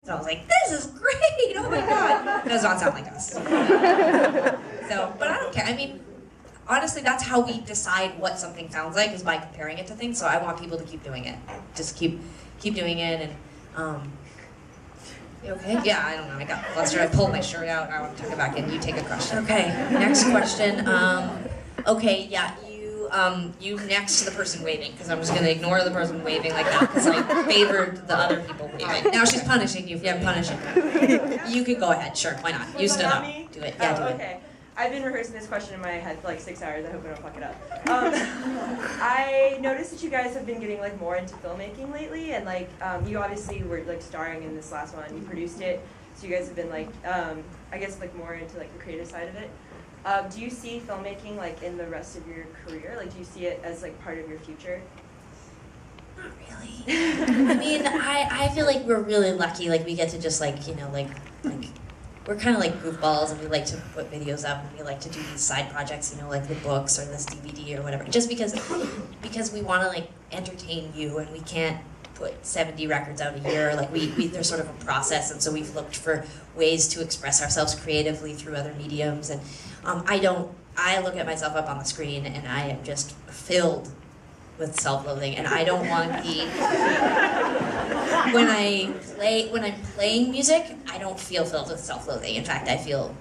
So I was like, this is great, oh my god. It does not sound like us. So, but I don't care. I mean, honestly, that's how we decide what something sounds like, is by comparing it to things. So I want people to keep doing it. Just keep doing it. And you okay? Yeah, I don't know. I got flustered. I pulled my shirt out. I want to tuck it back in. You take a question. Okay. Next question. Okay. Yeah. You next to the person waving, because I'm just gonna ignore the person waving like that because I favored the other people waving. Now she's punishing you. Yeah, punishing. You can go ahead. Sure. Why not? You stood up. Do it. Yeah. Do it. Okay. I've been rehearsing this question in my head for like 6 hours. I hope I don't fuck it up. I noticed that you guys have been getting like more into filmmaking lately, and like you obviously were like starring in this last one. You produced it, so you guys have been like I guess like more into like the creative side of it. Do you see filmmaking like in the rest of your career? Like, do you see it as like part of your future? Not really. I mean, I feel like we're really lucky. Like we get to just like, you know, like we're kind of like goofballs, and we like to put videos up, and we like to do these side projects, you know, like the books or this DVD or whatever. Just because we want to like entertain you, and we can't put 70 records out a year. Like there's sort of a process, and so we've looked for ways to express ourselves creatively through other mediums. And I look at myself up on the screen, and I am just filled with self-loathing, and I don't want to be. When I'm playing music, I don't feel filled with self-loathing. In fact, I feel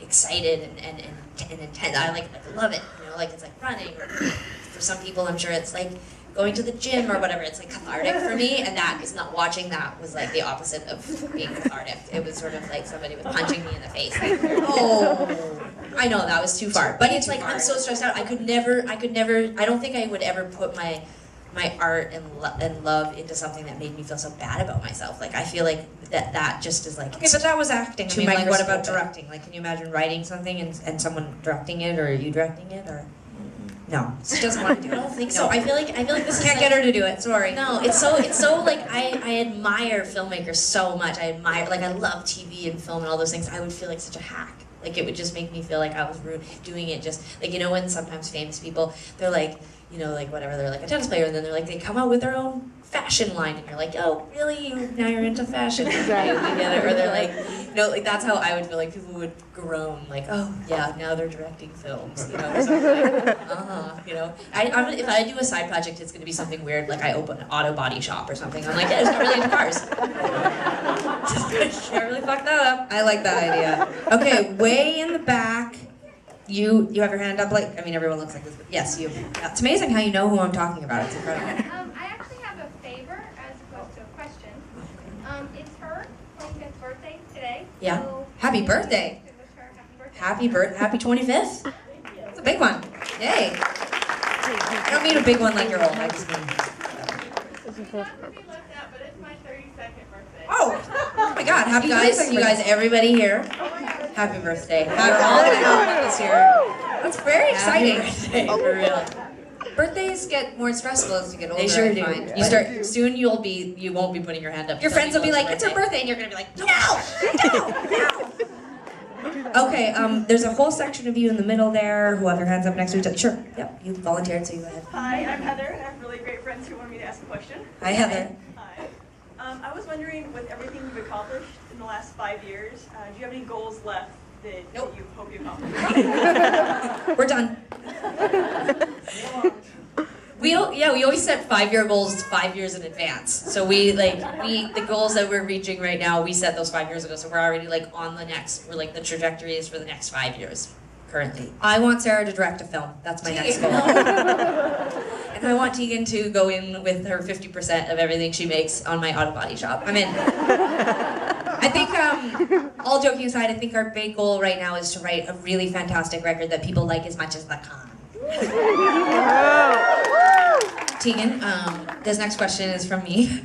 excited and intense. I love it. You know, like it's like running. Or for some people, I'm sure it's like going to the gym or whatever. It's like cathartic for me, and that is not, watching that was like the opposite of being cathartic. It was sort of like somebody was punching me in the face. Like, oh, I know that was too far, but it's like I'm so stressed out. I could never. I don't think I would ever put my art and love into something that made me feel so bad about myself. Like I feel like that just is like. Okay, but that was acting. I mean, like, what about directing? Like, can you imagine writing something and someone directing it, or you directing it, or? No, she doesn't want to do it. I don't think so. I feel like this can't get her to do it. Sorry. No, it's so like I admire filmmakers so much. I love TV and film and all those things. I would feel like such a hack. Like it would just make me feel like I was rude doing it. Just like, you know, when sometimes famous people, they're like, you know, like whatever, they're like a tennis player, and then they're like, they come out with their own fashion line, and you're like, oh, really? Now you're into fashion? Together, or they're like, no, like that's how I would feel. Like people would groan, like, oh yeah, now they're directing films, you know, or something like, you know. If I do a side project, it's going to be something weird, like I open an auto body shop or something. I'm like, yeah, it's not really into cars. I really fucked that up. I like that idea. Okay, way in the back. You have your hand up, like, I mean, everyone looks like this, but yes, you. Yeah, it's amazing how you know who I'm talking about. It's incredible. I actually have a favor as opposed to a question. It's her 25th birthday today. Yeah. So Happy birthday. to wish her happy birthday. Happy 25th. It's a big one. Yay. I don't mean a big one like your old. I just mean. Not to be left out, but it's my 32nd birthday. Oh my God! Happy birthday, you guys! Everybody here. Happy birthday! We're all gonna have this year. That's very exciting. Birthday, for real. Birthdays get more stressful as you get older. They sure do. You start soon. You won't be putting your hand up. Your friends will be like, "It's her birthday," and you're gonna be like, "No, no." Okay. There's a whole section of you in the middle there who have their hands up next to each other. Sure. Yep. You volunteered, so you go ahead. Hi, I'm Heather, and I have really great friends who wanted me to ask a question. Hi, Heather. Hi. I was wondering, with everything you've accomplished in the last 5 years, do you have any goals left that you hope you accomplish? We're done. We always set 5-year goals 5 years in advance. So the goals that we're reaching right now, we set those 5 years ago. So we're already like on the next. We're like the trajectory is for the next 5 years. Currently, I want Sarah to direct a film. That's my next goal. And I want Tegan to go in with her 50% of everything she makes on my auto body shop. I'm in. I think, all joking aside, I think our big goal right now is to write a really fantastic record that people like as much as the con. Tegan, this next question is from me.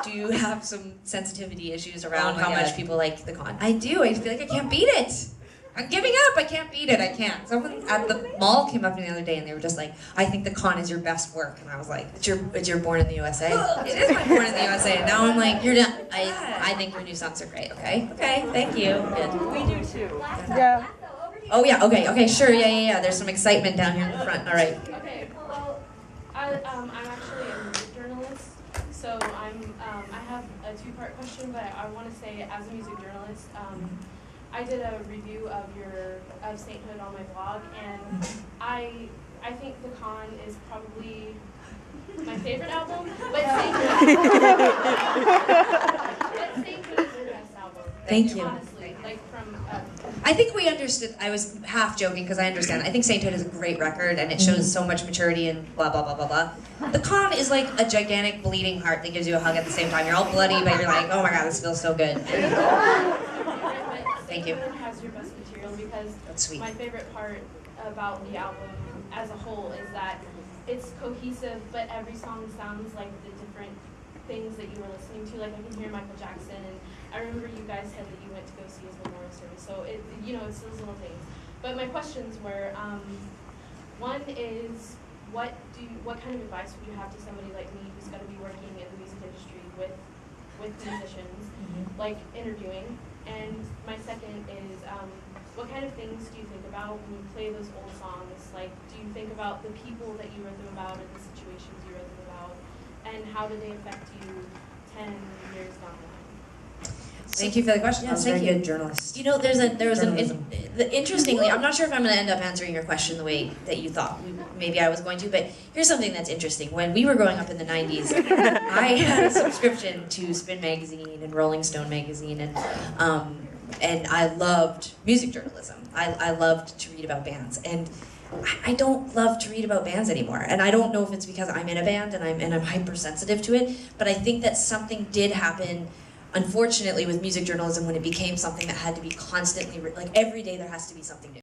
Do you have some sensitivity issues around how much people like the con? I do. I feel like I can't beat it. I'm giving up. I can't beat it. I can't. Someone at the mall came up to me the other day and they were just like, I think the con is your best work. And I was like, it's your Born in the USA? It is my Born in the USA. And now I'm like, you're done. I think your new songs are great. Okay? Okay. Thank you. Good. We do too. Yeah. Oh yeah. Okay. Sure. Yeah. There's some excitement down here in the front. All right. Okay, well, I'm actually a news journalist, So I have a two-part question, but I want to say, as a music journalist, I did a review of Sainthood on my blog, and I think The Con is probably my favorite album, but Sainthood is the best album. Thank you. Honestly, like from. I think we understood. I was half joking because I understand. I think Sainthood is a great record and it shows so much maturity and blah blah blah blah blah. The Con is like a gigantic bleeding heart that gives you a hug at the same time. You're all bloody, but you're like, oh my god, this feels so good. Thank you. Sainthood has your best material because That's sweet. my favorite part about the album as a whole is that it's cohesive, but every song sounds like the different things that you were listening to. Like I can hear Michael Jackson, and I remember you guys said that you went to go see his memorial service. So it's those little things. But my questions were, one is, what kind of advice would you have to somebody like me who's going to be working in the music industry with musicians, like interviewing? And my second is, what kind of things do you think about when you play those old songs? Like, do you think about the people that you wrote them about and the situations you wrote them about? And how do they affect you 10 years down the line? Thank you for the question. Yes, thank very you. good journalist. You know, interestingly, I'm not sure if I'm going to end up answering your question the way that you thought maybe I was going to, but here's something that's interesting. When we were growing up in the 90s, I had a subscription to Spin Magazine and Rolling Stone Magazine, and I loved music journalism. I loved to read about bands, and I don't love to read about bands anymore. And I don't know if it's because I'm in a band and I'm hypersensitive to it, but I think that something did happen, unfortunately, with music journalism when it became something that had to be constantly, like every day there has to be something new.